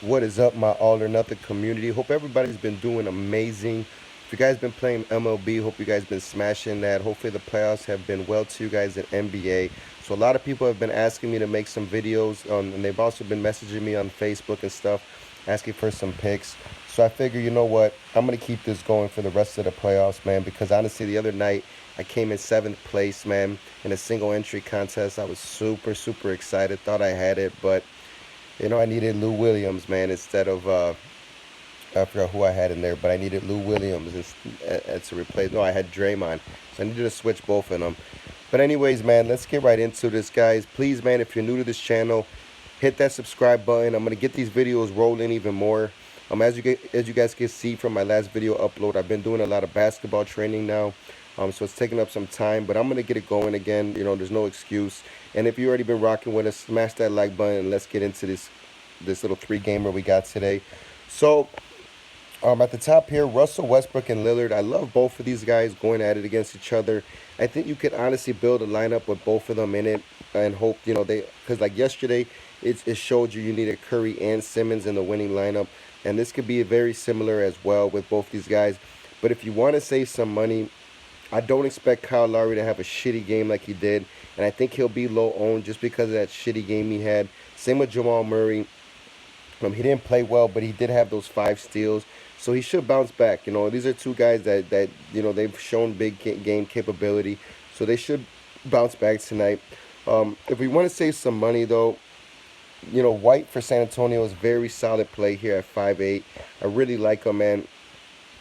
What is up, my all or nothing community? Hope everybody's been doing amazing. If you guys been playing MLB, hope you guys been smashing that. Hopefully the playoffs have been well to you guys in NBA. So a lot of people have been asking me to make some videos, and they've also been messaging me on Facebook and stuff, asking for some picks. So I figure, you know what? I'm gonna keep this going for the rest of the playoffs, man. Because honestly, the other night I came in seventh place, man, in a single entry contest. I was super excited, thought I had it, but I needed Lou Williams, man, instead of I forgot who I had in there, but I needed Lou Williams to replace. No, I had Draymond, so I needed to switch both of them. But anyways, man, let's get right into this, guys. Please, man, if you're new to this channel, hit that subscribe button. I'm gonna get these videos rolling even more. As you guys can see from my last video upload, I've been doing a lot of basketball training now. So it's taking up some time, but I'm gonna get it going again. There's no excuse. And if you already been rocking with us, smash that like button and let's get into this little three-gamer we got today. So at the top here, Russell Westbrook and Lillard. I love both of these guys going at it against each other. I think you could honestly build a lineup with both of them in it and hope, because like yesterday, it showed you needed Curry and Simmons in the winning lineup. And this could be very similar as well with both these guys. But if you want to save some money, I don't expect Kyle Lowry to have a shitty game like he did. And I think he'll be low owned just because of that shitty game he had. Same with Jamal Murray. He didn't play well, but he did have those 5 steals. So he should bounce back. These are two guys that they've shown big game capability. So they should bounce back tonight. If we want to save some money, though, White for San Antonio is very solid play here at 5'8". I really like him, man.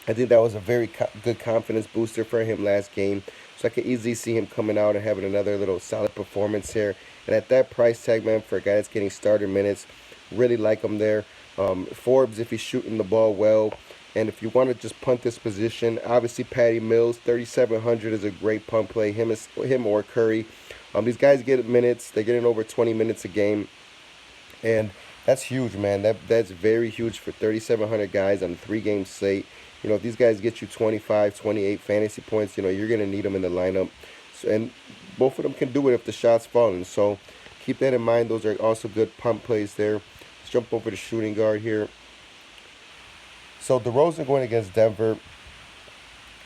I think that was a very good confidence booster for him last game. So I could easily see him coming out and having another little solid performance here. And at that price tag, man, for a guy that's getting starter minutes, really like him there. Forbes, if he's shooting the ball well. And if you want to just punt this position, obviously Patty Mills, 3,700 is a great punt play. Him or Curry. These guys get minutes. They're getting over 20 minutes a game. And that's huge, man. That's very huge for 3,700 guys on a 3-game slate. If these guys get you 25, 28 fantasy points, you're going to need them in the lineup. So, and both of them can do it if the shot's falling. So keep that in mind. Those are also good pump plays there. Let's jump over to shooting guard here. So DeRozan going against Denver.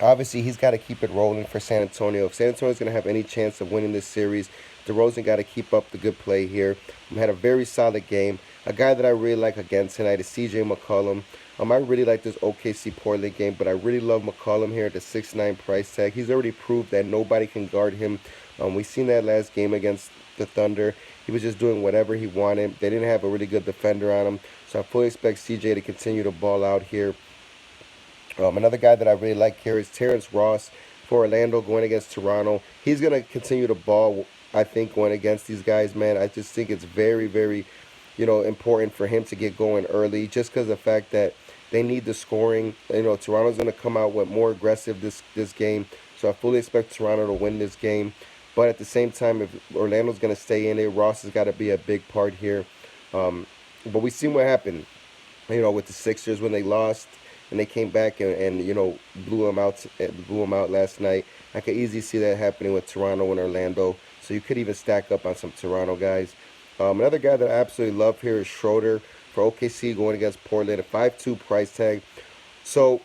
Obviously, he's got to keep it rolling for San Antonio. If San Antonio's going to have any chance of winning this series, DeRozan got to keep up the good play here. Had a very solid game. A guy that I really like again tonight is C.J. McCollum. I really like this OKC Portland game, but I really love McCollum here at the 6'9" price tag. He's already proved that nobody can guard him. We seen that last game against the Thunder. He was just doing whatever he wanted. They didn't have a really good defender on him, so I fully expect CJ to continue to ball out here. Another guy that I really like here is Terrence Ross for Orlando going against Toronto. He's going to continue to ball, I think, going against these guys, man. I just think it's very important for him to get going early just because of the fact that they need the scoring. Toronto's going to come out with more aggressive this game, so I fully expect Toronto to win this game. But at the same time, if Orlando's going to stay in it, Ross has got to be a big part here. But we seen what happened, with the Sixers when they lost and they came back and blew them out last night. I could easily see that happening with Toronto and Orlando. So you could even stack up on some Toronto guys. Another guy that I absolutely love here is Schroeder for OKC going against Portland, a 5'2" price tag. So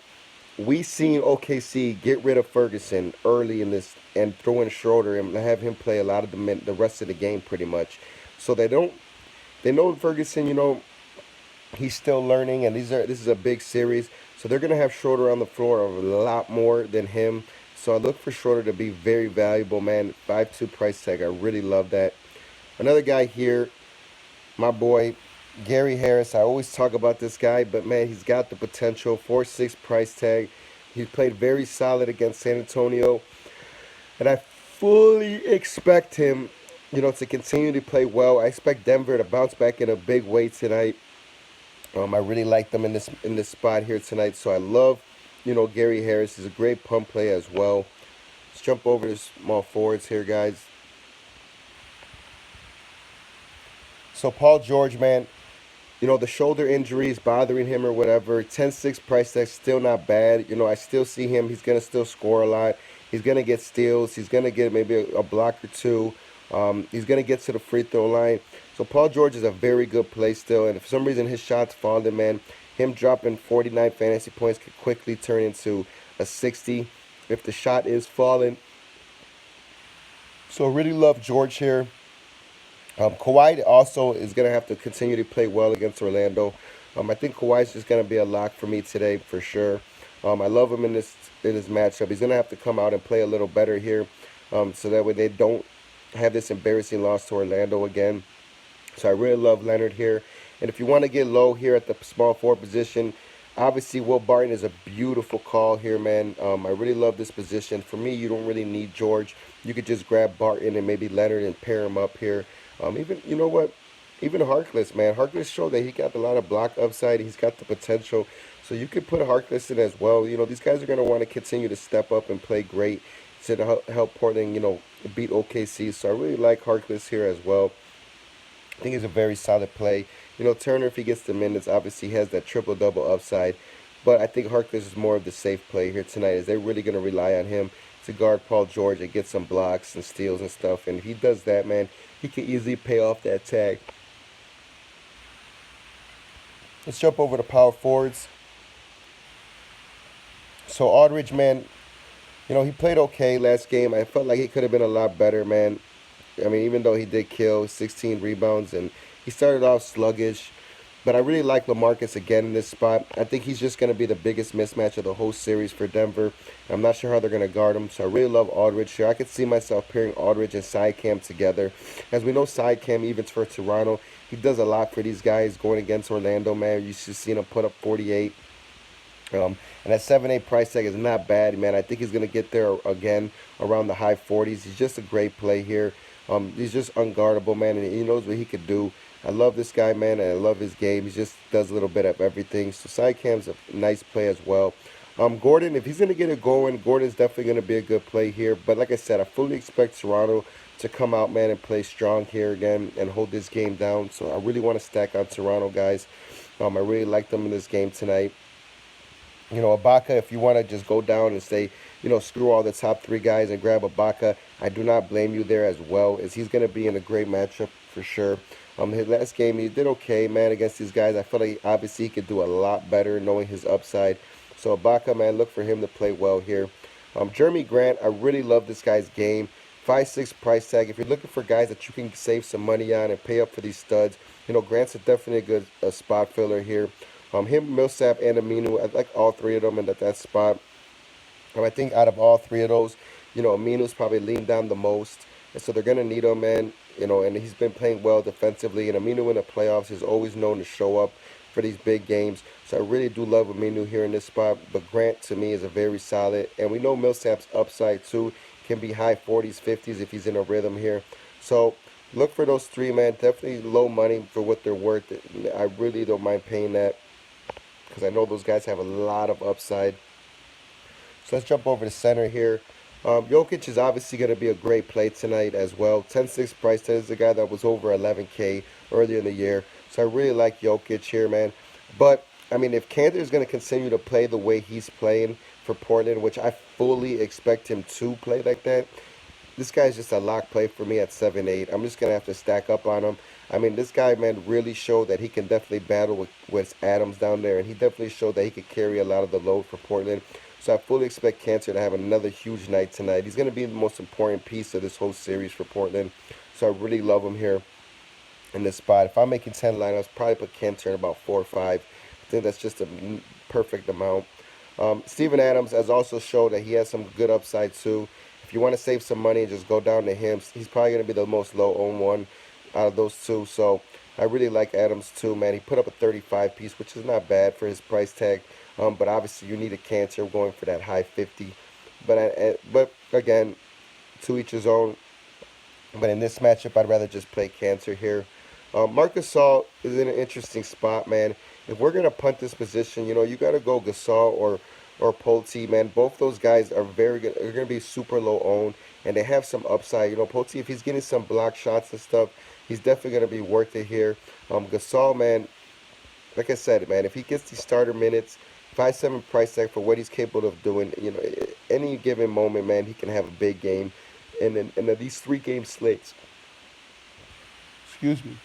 we seen OKC get rid of Ferguson early in this and throw in Schroeder and have him play a lot of the rest of the game pretty much. So they know Ferguson, he's still learning, and this is a big series. So they're going to have Schroeder on the floor a lot more than him. So I look for Schroeder to be very valuable, man. 5'2" price tag. I really love that. Another guy here, my boy, Gary Harris. I always talk about this guy, but, man, he's got the potential. 4'6" price tag. He played very solid against San Antonio. And I fully expect him, to continue to play well. I expect Denver to bounce back in a big way tonight. I really like them in this spot here tonight. So I love, Gary Harris is a great pump play as well. Let's jump over to small forwards here, guys. So Paul George, man, the shoulder injury is bothering him or whatever. 10-6 price tag, still not bad. I still see him. He's going to still score a lot. He's going to get steals. He's going to get maybe a block or two. He's going to get to the free throw line. So Paul George is a very good play still, and if for some reason his shot's falling, man, him dropping 49 fantasy points could quickly turn into a 60 if the shot is falling. So really love George here. Kawhi also is going to have to continue to play well against Orlando. I think Kawhi's just going to be a lock for me today for sure. I love him in this matchup. He's going to have to come out and play a little better here, so that way they don't have this embarrassing loss to Orlando again. So I really love Leonard here. And if you want to get low here at the small forward position, obviously Will Barton is a beautiful call here, man. I really love this position. For me, you don't really need George. You could just grab Barton and maybe Leonard and pair him up here. Even, you know what? Even Harkless, man. Harkless showed that he got a lot of block upside. He's got the potential. So you could put Harkless in as well. You know, these guys are going to want to continue to step up and play great to help Portland, beat OKC. So I really like Harkless here as well. I think he's a very solid play. Turner, if he gets the minutes, obviously has that triple-double upside. But I think Harkless is more of the safe play here tonight. Is they're really going to rely on him to guard Paul George and get some blocks and steals and stuff. And if he does that, man, he can easily pay off that tag. Let's jump over to power forwards. So Aldridge, man, he played okay last game. I felt like he could have been a lot better, man. I mean, even though he did kill 16 rebounds and he started off sluggish, but I really like LaMarcus again in this spot. I think he's just going to be the biggest mismatch of the whole series for Denver. I'm not sure how they're going to guard him, so I really love Aldridge here. I could see myself pairing Aldridge and Siakam together. As we know, Siakam, even for Toronto, he does a lot for these guys going against Orlando, man. You should see him put up 48. And that 7-8 price tag is not bad, man. I think he's going to get there again around the high 40s. He's just a great play here. He's just unguardable, man, and he knows what he could do. I love this guy, man, and I love his game. He just does a little bit of everything. So Siakam's a nice play as well. Gordon, if he's going to get it going, Gordon's definitely going to be a good play here. But like I said, I fully expect Toronto to come out, man, and play strong here again and hold this game down. So I really want to stack on Toronto, guys. I really like them in this game tonight. Ibaka, if you want to just go down and say, screw all the top three guys and grab Ibaka, I do not blame you there as well, as he's going to be in a great matchup for sure. His last game, he did okay, man, against these guys. I feel like obviously he could do a lot better knowing his upside. So Ibaka, man, look for him to play well here. Jeremy Grant, I really love this guy's game. 5.6 price tag. If you're looking for guys that you can save some money on and pay up for these studs, Grant's definitely a good spot filler here. Him, Millsap, and Aminu, I like all three of them in that spot. I think out of all three of those, Aminu's probably leaned down the most. And so they're going to need him, man. And he's been playing well defensively. And Aminu in the playoffs is always known to show up for these big games. So I really do love Aminu here in this spot. But Grant, to me, is a very solid. And we know Millsap's upside, too. Can be high 40s, 50s if he's in a rhythm here. So look for those three, man. Definitely low money for what they're worth. I really don't mind paying that, because I know those guys have a lot of upside. So let's jump over to center here. Jokic is obviously going to be a great play tonight as well. 10.6 price tag is a guy that was over 11K earlier in the year. So I really like Jokic here, man. But, I mean, if Kanter is going to continue to play the way he's playing for Portland, which I fully expect him to play like that, this guy's just a lock play for me at 7.8. I'm just going to have to stack up on him. I mean, this guy, man, really showed that he can definitely battle with Adams down there. And he definitely showed that he could carry a lot of the load for Portland. So I fully expect Kanter to have another huge night tonight. He's going to be the most important piece of this whole series for Portland. So I really love him here in this spot. If I'm making 10 lineups, probably put Kanter in about 4 or 5. I think that's just a perfect amount. Steven Adams has also showed that he has some good upside too. If you want to save some money and just go down to him, he's probably going to be the most low-owned one out of those two. So I really like Adams too, man. He put up a 35 piece, which is not bad for his price tag. But obviously you need a Kanter going for that high 50. But again, to each his own. But in this matchup, I'd rather just play Kanter here. Marc Gasol is in an interesting spot, man. If we're going to punt this position, you got to go Gasol or Pulte, man. Both those guys are very good. They're going to be super low owned, and they have some upside. Pulte, if he's getting some block shots and stuff, he's definitely going to be worth it here. Gasol, man, like I said, man, if he gets these starter minutes, 5.7 price tag for what he's capable of doing, any given moment, man, he can have a big game. And then these 3-game slates. Excuse me.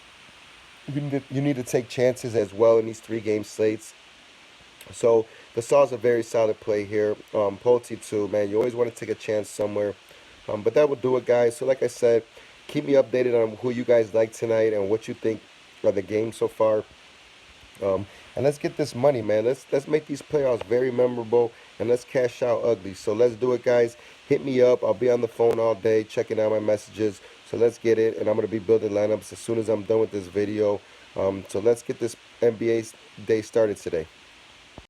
you need to take chances as well in these 3 game slates. So Gasol's a very solid play here. Polty too, man. You always want to take a chance somewhere. But that will do it, guys. So like I said, keep me updated on who you guys like tonight and what you think of the game so far. And let's get this money, man. Let's make these playoffs very memorable and let's cash out ugly. So let's do it, guys. Hit me up. I'll be on the phone all day checking out my messages. So let's get it. And I'm gonna be building lineups as soon as I'm done with this video. So let's get this NBA day started today.